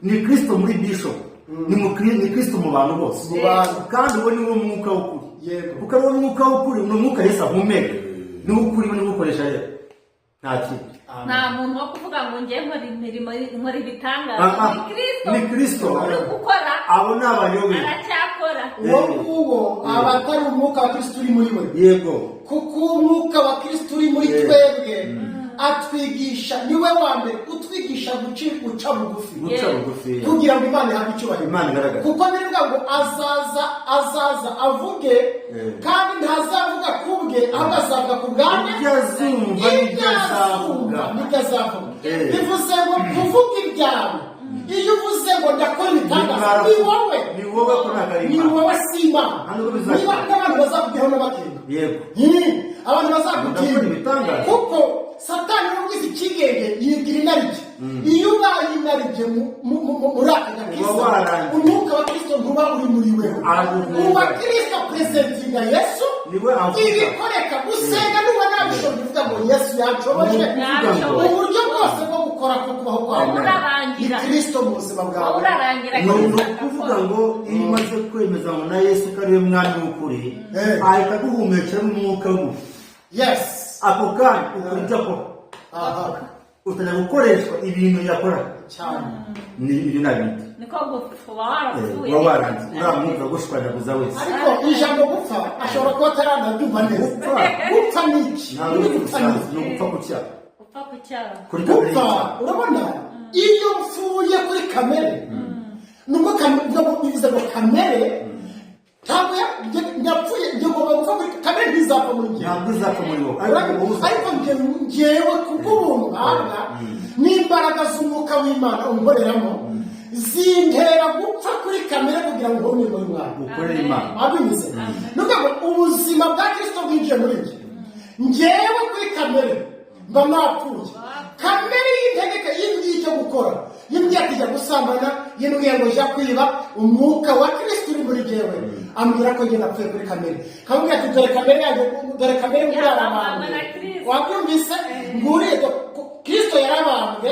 ni Kristo muri bishop, ni Kristo mu bantu bose, kandi uwo ni wo mwuka w'ukuri. Kuko ari wo mwuka w'ukuri, ni umwuka Yesu ahumeka, ni ukuri ni ukoresha rero nta kintu. Nta muntu wo kuvuga ngo ngiye nkora imirimo nkora ibitangaza. Ni Kristo gukora abo ni abayobe aracyakora. Uwo abatari umwuka wa Kristo uri muri we. Yego, kuko umwuka wa Kristo uri muri twebwe atwigisha, niwe wa mbere utwigisha guca bugufi kugira ngo Imana ihabwe icyubahiro. Imana igaragara kuko bivuga ngo azaza avuge, kandi ntazavuga kubwe ahubwo azavuga ku bwanjye, ibyo azumva nibyo azavuga. bivuze ngo kuvuga ibyawe, iyo uvuze ngo ndakora ibitangaza, ni wowe ko ntabwo ari Imana, ni wowe si Imana. Niba n'abantu bazakubwiraho n'abakenya, yego, abantu bazakubwira, kuko Satani n'ubwiza ikigenge yibwira inarijye. iyo ubaye inarijye muri aka gakristo, umwuka wa Kristo ntuba uri muri wewe. uwa Kristo presentinga Yesu ibikoreka gusenga n'uba nabishobora kuvuga ngo Yesu yanshoboje uburyo bwose bwo gukora ko kubaho kwawe ni Kristo mu buzima bwawe. ni ukuvuga ngo iyo umaze kwemeza ngo na Yesu ko ari we mwami w'ukuri, ahita aguhumekera n'umwuka w'ubufi. Yes, ako kanya ukora ibyo akora, utajya gukoreshwa ibintu yakora cyane. ni ibintu nabindi niko gupfa warapfuye, uba waranze uramwumva gushwanyaguza wese. ariko ijambo gupfa ashobora kuba ataranabyumva neza. gupfa ni iki? ni ugupfa ku cyaha. gupfa ku cyaha, gupfa urabona, iyo mpfuye kuri kamere, nubwo bivuze ngo kamere ntabwo yapfuye, ngomba gupfa kuri kamere, ntizapfa muri njye, ntabwo izapfa muri wowe, ariko njyewe kubw'ubuntu mpabwa n'imbaraga z'umwuka w'Imana unkoreramo zintera gupfa kuri kamere kugira ngo nkore umurimo w'Imana, ukorere Imana. abinyuze nuko ubuzima bwa Kristo bwinjiye muri njye, njyewe kuri kamere mba napfuye. kamere y'integeka y'imbwiye icyo gukora, y'imbwiye kujya gusambana, y'imbwiye ngo jya kwiba, umwuka wa Kristo uri muri jyewe ambwira ko njye napfuye kuri kamere. kamubwira ati dore kamere yanjye, dore kamere y'abambwe. wabyumvise? nguriye Kristo yarabambwe,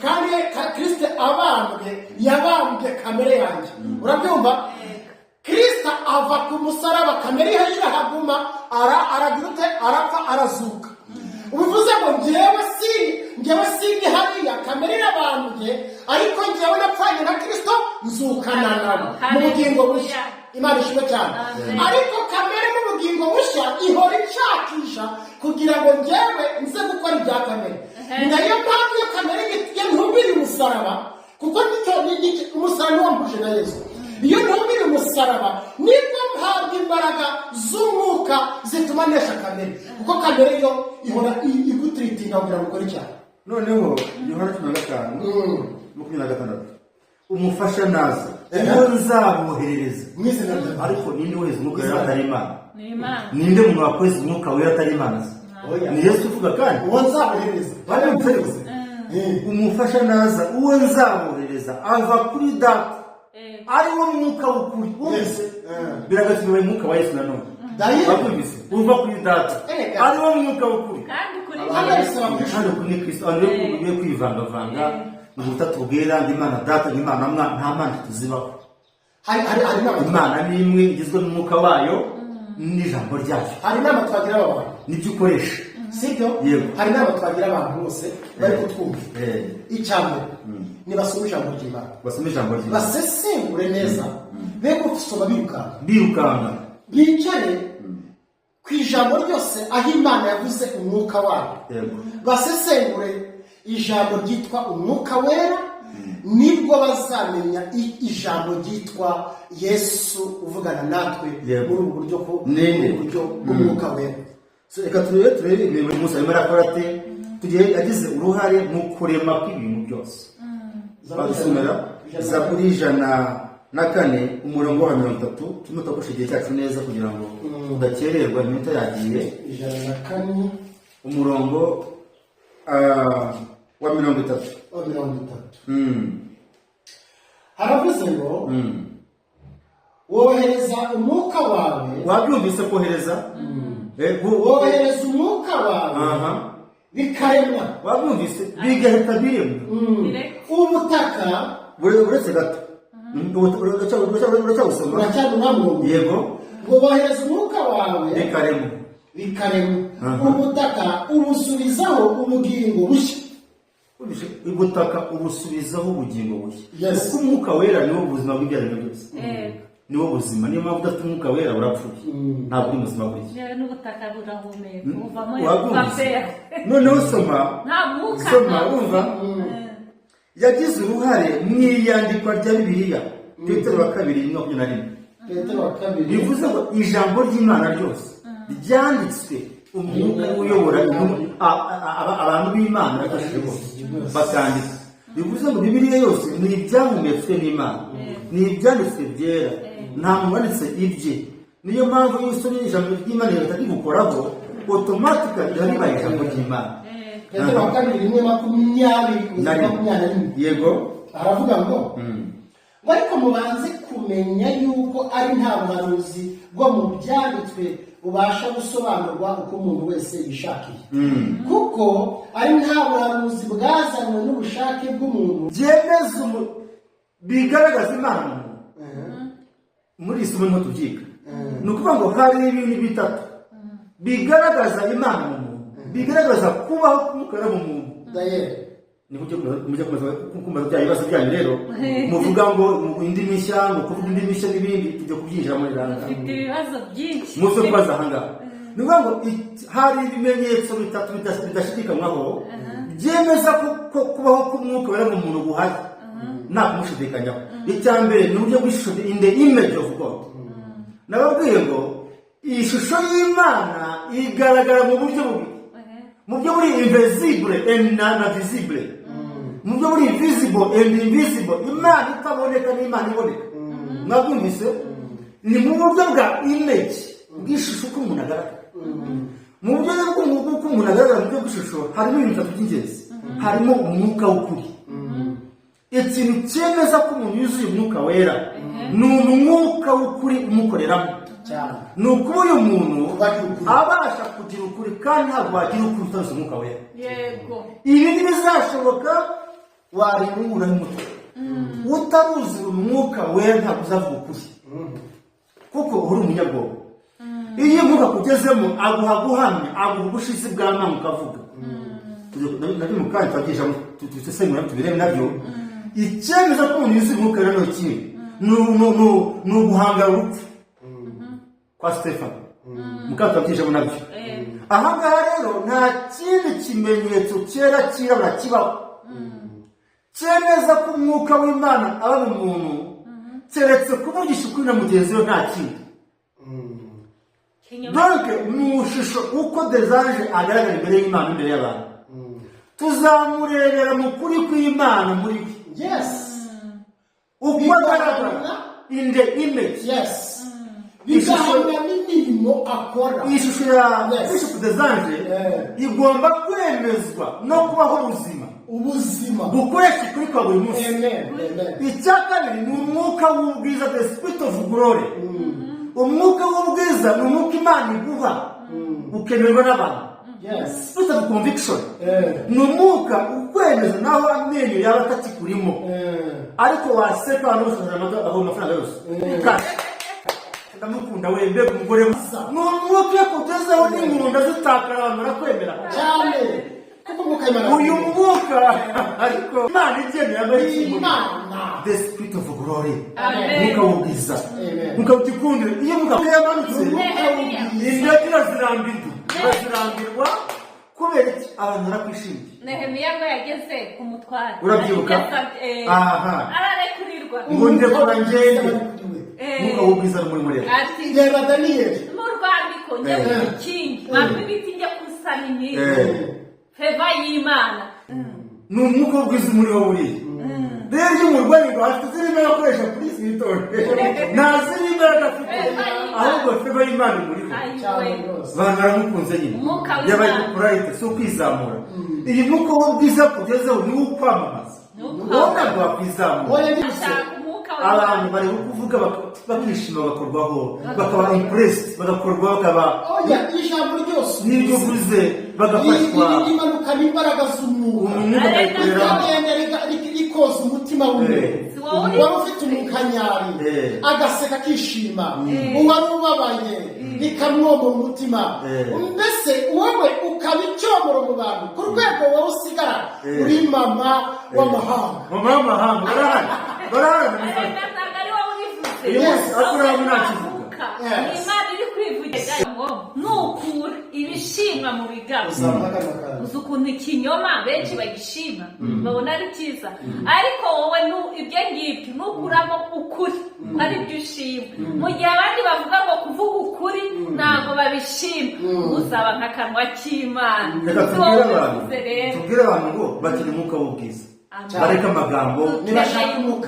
kandi Kristo abambwe yabambwe kamere yanjye. urabyumva? Kristo ava ku musaraba, kamere ye irahaguma, aragira ute? arapfa, arazuka. ubivuze ngo njyewe singi hariya, kamere irabambwe, ariko njyewe napfanye na Kristo nzukana nawe mu bugingo bushya. Imana ishimwe cyane. ariko kamere mu bugingo bushya ihora ishakisha kugira ngo njyewe nze gukora ibya kamere. nayo mpamvu iyo kamere ntumbiriye umusaraba, kuko nicyo umusaraba wampuje na Yesu. iyo ntumbiriye umusaraba nibwo mpabwa imbaraga z'umwuka zituma nesha kamere, kuko kamere yo ihora igutiritinga kugira ngo ukore icyaha. noneho Yohana 15:26 umufasha naza uwo nzaboherereza mu izina ryawe. ariko ninde wese umwuka wera atari Imana? ni Imana. ninde muntu wakoze umwuka wera atari Imana? ni Yesu uvuga. kandi uwo nzabohereza umufasha naza uwo nzabohereza ava kuri Data, ari wo mwuka w'ukuri wese. biragatiwe umwuka wa Yesu nanone. babyumvise? uva kuri Data, ari wo mwuka w'ukuri, kandi kuri ni Kristo. abantu rero kwivangavanga mu butatu bwera, Imana Data n'Imana Mwana, nta mana tuzibaho. Imana ni imwe, igizwe n'umwuka wayo n'ijambo ryayo. hari inama twagira abantu, nibyo ukoresha, sibyo? yego. hari inama twagira abantu bose bari kutwumva. icyambere nibasome ijambo ry'Imana, basome ijambo ry'Imana, basesengure neza, be gusoma birukanga, bicare ku ijambo ryose aho Imana yavuze umwuka wayo, basesengure ijambo ryitwa umwuka wera. nibwo bazamenya ijambo ryitwa Yesu uvugana natwe muri ubu buryo bw'umwuka wera. reka turebe buri munsi arimo arakora ate, tugiye yagize uruhare mu kurema kw'ibintu byose. badusomera Zaburi 104 umurongo wa 30. tumutakoresha igihe cyacu neza kugira ngo tudakererwa, iminota yagiye. 104 umurongo wa 30. haravuze ngo wohereza umwuka wawe. wabyumvise kohereza? wohereza umwuka wawe bikaremwa. wabyumvise bigahita biremwa. Ubutaka uretse gato uracyabusoma uracyabunamo. yego Ngo bohereza umwuka wawe bikaremwa. ubutaka ubusubizaho ubugingo bushya. ubutaka ubusubizaho ubugingo bushya. Yes. kuko umwuka wera niwo buzima bw'ibyaremwe byose. niwo buzima. niyo mpamvu udafite umwuka wera urapfuye. ntabwo uri muzima buriya. n'ubutaka burahumeka buvamo wabyumvise. gafera. noneho soma nta mwuka wumva yagize uruhare mu iyandikwa rya Bibiliya. Petero wa 2:21. Petero wa 2. bivuze ngo ijambo ry'Imana ryose ryanditswe umwuka uyobora abantu b'Imana bafashije bose bakandika. bivuze ngo Bibiliya yose ni ibyahumetswe n'Imana, ni ibyanditswe byera, nta mwanditse ibye. niyo mpamvu iyo usomye ijambo ry'Imana ritakigukoraho automatically ribaye ijambo ry'Imana. Petero wa 2:20 yego aravuga ngo ariko mubanze kumenya yuko ari nta buhanuzi bwo mu byanditswe bubasha gusobanurwa uko umuntu wese yishakiye. kuko ari nta buhanuzi bwazanywe n'ubushake bw'umuntu byemeza bigaragaza Imana mu muntu. muri iri somo niho tubyiga. ni ukuvuga ngo hari ibintu bitatu bigaragaza Imana mu muntu, bigaragaza kubaho k'umukara mu muntu. mujya kumva bya bibazo byanyu rero muvuga ngo indi mishya, ngo kuvuga indi mishya n'ibindi tujya kubyinjira muri ranga. Ufite ibibazo byinshi. muze kubaza ahangaha. ni ukuvuga ngo hari ibimenyetso bitatu bidashidikanywaho byemeza ko kubaho k'umwuka wera mu muntu guhari nta kumushidikanyaho. icya mbere ni uburyo bw'ishusho, in the image of God. nababwiye ngo iyi shusho y'Imana igaragara mu buryo bubiri. mu buryo buri invisible na visible. mu buryo buri visible and invisible. Imana itaboneka n'Imana iboneka. mwabyumvise? ni mu buryo bwa image, bw'ishusho uko umuntu agaragara. mu buryo bw'uko umuntu agaragara mu buryo bw'ishusho harimo ibintu bitatu by'ingenzi. harimo umwuka w'ukuri. ikintu cyemeza ko umuntu yuzuye umwuka wera ni umwuka w'ukuri umukoreramo. ni ukuba uyu muntu abasha kugira ukuri, kandi ntabwo wagira ukuri utabise umwuka wera. yego ibi ntibizashoboka warimuburaho umutwe. utaruzura umwuka wera ntabwo uzavuga ukuri, kuko uri umunyabwoba. iyo umwuka kugezemo aguha guhamya, aguha ubushizi bw'amanga ukavuga. nabyo mu kanya twabyisha dusesengura tubirebe nabyo. icyemeza ko umuntu yuzuye umwuka wera ni kimwe, ni uguhangara urupfu kwa Stefano. mukanya twabyishamo nabyo. ahangaha rero nta kindi kimenyetso cyera cyirabura kibaho cyemeza ko umwuka w'Imana aba mu muntu, keretse kuvugisha ukuri na mugenzi we, nta kindi. donc ni ishusho uko desange agaragara imbere y'Imana, imbere y'abantu. tuzamurebera mu kuri kw'Imana muri we. Yes. uko agaragara in the image. Yes. bigahamya n'imirimo akora. iyi shusho ya bishop desange igomba kwemezwa no kubaho ubuzima bukoresha ukuri kwa buri munsi. icya kabiri ni umwuka w'ubwiza, the spirit of glory. umwuka w'ubwiza ni umwuka Imana iguha ukemerwa n'abantu. spirit of conviction ni umwuka ukwemeza naho amenyo yaba atakikurimo, ariko waseka abantu bose aho amafaranga yose ndamukunda wembe umugore musa. ni umwuka iyo kugezeho n'inkunda zitakara abantu barakwemera cyane. uyu mwuka ariko Imana igeneye Imana, the spirit of glory, umwuka w'ubwiza, umwuka w'igikundiro. iyo umwuka yamanutse indabyo zirambirwa kubera iki? abantu barakwishimiye. Nehemiya ngo yageze ku mutware, urabyibuka? ararekurirwa ngo ndekora ngende. umwuka w'ubwiza ni muri mureba. ati reba Daniyeli mu rwandiko njye ku gikingi bamwe ibiti njye kusana imizi feva y'Imana. ni umwuka w'ubwiza muri wo buriya. rero iyo umurwayi ngo afite izindi mbaraga akoresha kuri iyi sitori, nta zindi mbaraga afite, ahubwo feva y'Imana muri we. abantu baramukunze nyine, yabaye popurayite, si ukwizamura. iyi mwuka w'ubwiza kugezeho ni ukwamamaza, wowe ntabwo wakwizamura. ashaka umwuka abantu bari kuvuga bakishima bagakorwaho bakaba impressed bagakorwaho bakaba oya ijambo ryose n'ibyo uvuze bagafashwa imanukana imbaraga z'umwuka rikoza umutima w'umuntu wari ufite umukanyari agaseka akishima uwari ubabaye rikamwomora umutima mbese wowe ukaba icyomoro mu bantu ku rwego wowe usigara uri mama w'amahanga barahari ari wowe urivuze akuramo ntakivuga ni Imana iri kwivugira ngo nukura ibishimwa mu bigabo uzi ukuntu ikinyoma benshi bagishima babona ari cyiza ariko wowe ibyo ngibyo nukuramo ukuri ari byo ushima mu gihe abandi bavuga ngo kuvuga ukuri ntabwo babishima uzaba nk'akanwa k'Imana tubwire abantu ngo bakiri umwuka w'ubwiza bareka amagambo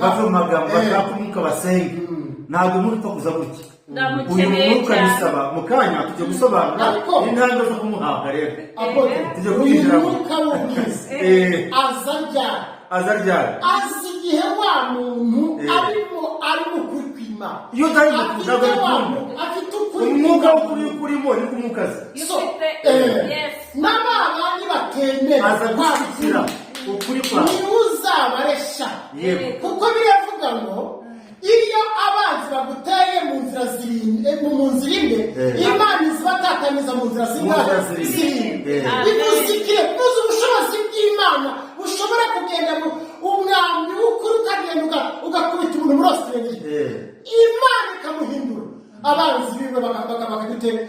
bava mu magambo bashaka umwuka basenga ntabwo muri ko kuza gutya uyu mwuka bisaba mu kanya tujye gusobanura intambwe zo kumuhabwa rero tujye kwinjira uyu mwuka w'ubwiza aza ryari azi igihe wa muntu ari ukuri kw'Imana iyo utari afite ukuri umwuka w'ukuri kurimo ni kumukaza n'abana nibatemera aza gushyikira ukuri kwawe ntiuzabaresha kuko biravuga ngo iyo abanzi baguteye mu nzira imwe Imana izibatataniza mu nzira zirindwi bimuzikire kuzi ubushobozi bw'Imana bushobora kugenda umwambi w'ukuri ukagenda ugakubita umuntu muri Australia Imana ikamuhindura abanzi biwe bakagutera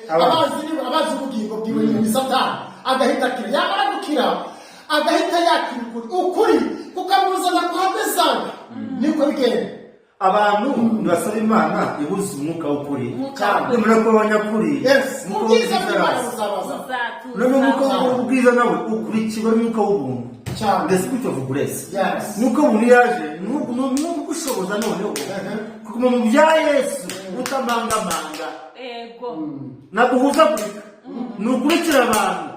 abazi ubugingo bwiwe ni Satani agahita akira yamara gukira agahita yakira ukuri kukamuzana kwa Mesiya niko bigenda abantu ntibasaba Imana ibuze umwuka w'ukuri nemera ko abanyakuri ubwiza bw'Imana umwuka w'ubwiza nawe ukurikirwa n'umwuka w'ubuntu ndetse kucyo vugurese umwuka w'ubuntu yaje n'ugushoboza noneho kuguma mu bya Yesu utamangamanga naguhuzagurika ni ukurikira abantu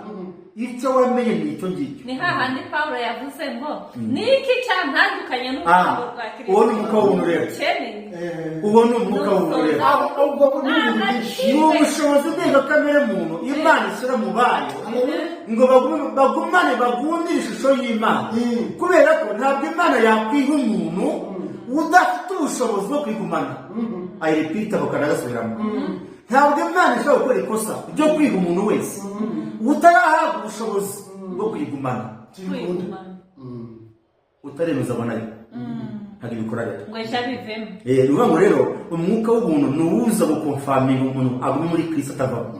icyo wamenye ni icyo ngicyo ni hahandi Pawulo yavuze ngo niki cyantandukanye n'urukundo rwa Kristo uwo ni umwuka w'ubuntu rero uwo ni umwuka w'ubuntu rero ni ubushobozi bw'ingakamere muntu Imana ishyira mu bayo ngo bagumane bagundire ishusho y'Imana kubera ko ntabwo Imana yakwiga umuntu udafite ubushobozi bwo kwigumana ayiripita bakanagasubiramo ntabwo Imana ishobora gukora ikosa ryo kwiga umuntu wese utarahabwa ubushobozi bwo kwigumana utaremeza abona ariko ntabwo ibikora rero ngo bivemo ruvuga ngo rero umwuka w'ubuntu ni uwuza gukonfaminga umuntu agume muri Kristo atavamo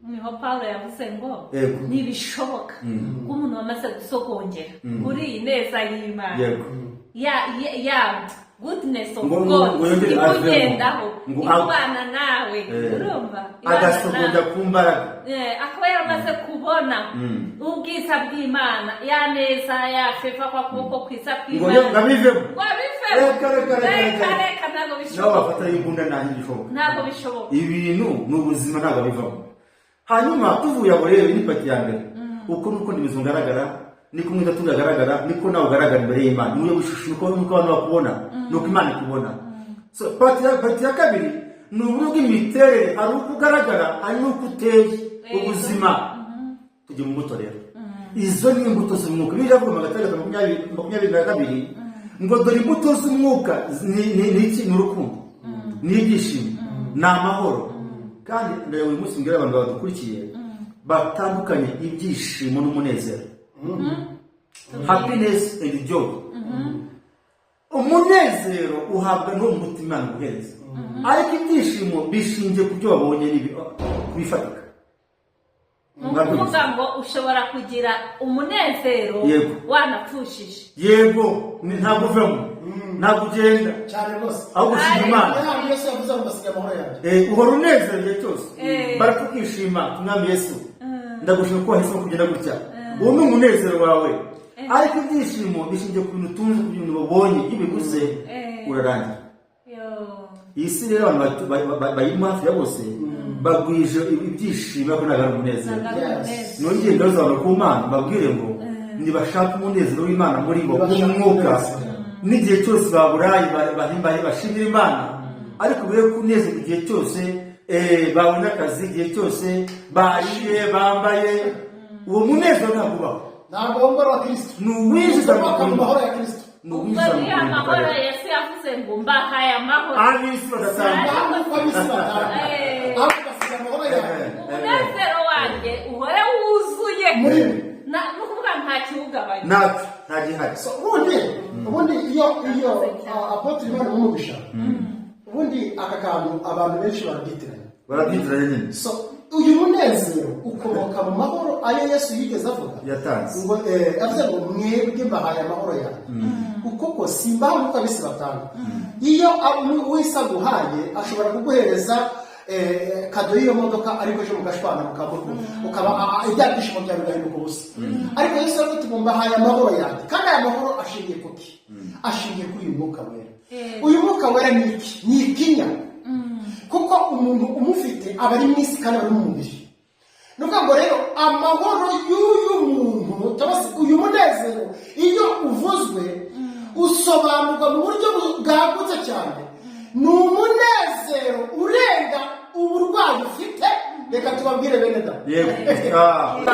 niho Pawulo yavuze ngo ntibishoboka ko umuntu wamaze gusogongera kuri iyi neza y'Imana ya goodness of God ikugendaho ikubana nawe urumva agasogonja ku mbaraga akaba yaramaze kubona ubwiza bw'Imana ya neza ya feva kwa kuboko kwiza kw'Imana reka ntabwo bishoboka bafata imbunda ntabwo bishoboka ibintu ni ubuzima ntabwo bivamo hanyuma tuvuye aho rero ni pati ya mbere uko nuko ndimizo ngaragara niko mwita tugaragara niko nawe ugaragara imbere y'Imana niyo bishusho nuko abantu bakubona nuko Imana ikubona so pati ya kabiri ni uburyo bw'imiterere hari uko ugaragara hari n'uko uteye ubuzima tujye mu mbuto rero izo ni imbuto z'umwuka biravuga mu gatandatu 22 ngo dore imbuto z'umwuka ni iki ni urukundo ni ibyishimo ni amahoro kandi ndayo uyu munsi ngira abantu badukurikiye batandukanye ibyishimo n'umunezero happiness and joy umunezero uhabwa n'uwo mutima nguhereza ariko ibyishimo bishingiye ku byo wabonye bifatika ukuvuga ngo ushobora kugira umunezero wanapfushije yego ntabwo uvamo ntabwo ugenda cyane rwose aho gushima Imana Yesu yavuze ngo basiga amahoro yanjye uhora unezero igihe cyose barakubwishima Mwami Yesu ndagushima ko wahisemo kugenda gutya uwo ni umunezero wawe ariko ibyishimo bishingiye ku bintu utunze ku bintu babonye iyo ubiguze urarangira iyi si rero abantu bayirimo hafi ya bose bagwije ibyishimo ariko ntabwo ari umunezero nongeye ngaruza abantu ku Mana babwire ngo nibashaka umunezero w'Imana muri bo w'umwuka n'igihe cyose baburaye bahimbaye bashimira Imana, ariko be kunezerwa igihe cyose babona akazi, igihe cyose bariye bambaye, uwo munezero ntabwo ubaho. ntabwo wongora wa Kristo Ni uwinjiza mu mahoro ya Kristo. ubwo ni amahoro Yesu yavuze ngo mbahaye amahoro. ab'isi bagasanga umunezero wanjye uhora wuzuye muri ni ukuvuga nta kiwugabanya, ntacyo, nta gihari. ubundi iyo Apotre Imana umubisha, ubundi aka kantu abantu benshi barabyitiranya nyine. uyu munezero ukomoka mu mahoro ayo Yesu yigeze avuga yatanze, ngo avuze ngo mwebwe mbahaye amahoro yanjye, kuko simbaho nuko abisi batanga. iyo wese aguhaye ashobora kuguhereza kado y'iyo modoka, ariko ejo mugashwana ukaba ibya byishimo byawe bigahinduka ubusa. ariko Yesu aravuga ati mbahaye amahoro yanjye, kandi aya mahoro ashingiye kuki? Ashingiye kuri uyu mwuka wera. uyu mwuka wera ni iki? Ni ikinya, kuko umuntu umufite aba ari mu isi kandi ari mu mubiri. Ni ukuvuga ngo rero amahoro y'uyu muntu cyangwa se uyu munezero iyo uvuzwe usobanurwa mu buryo bwagutse cyane. Ni umunezero urenga uburwayi ufite. Reka tubabwire bene da,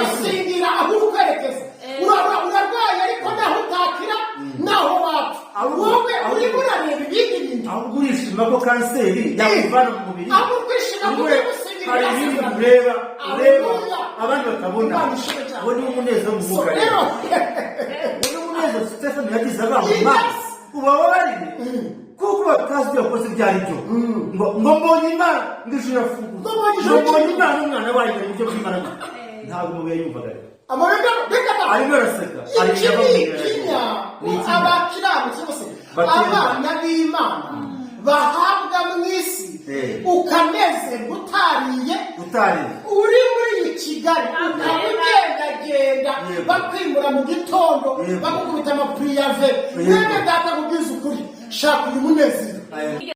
usingira aho ukwerekeza. urarwaye ariko naho utakira naho wapfa, wowe urimo urareba ibindi bintu. ahubwo urishima ko kanseri yakuvana mu mubiri, ahubwo urishima ko ugusigira hari ibindi ureba abandi batabona. uwo ni umunezero mu mwuka rero. uwo ni umunezero Stefano yagize abana ubababariye, kuko batazi yakoze ibyo ari byo. ngo mbonye Imana ngo ijuru irafunguye, ngo mbonye Imana umwana wayo mu buryo bw'imbaraga. ntabwo umubiri yumvaga rero arimo araseka. ikinya abakiranutsi bose abana b'Imana bahabwa mu isi, ukanezerwa utariye uri muri Kigali, ukamugendagenda bakwimura mu gitondo bakukubita amapuriyave. mwene data kubwiza ukuri, shaka uyu munezero.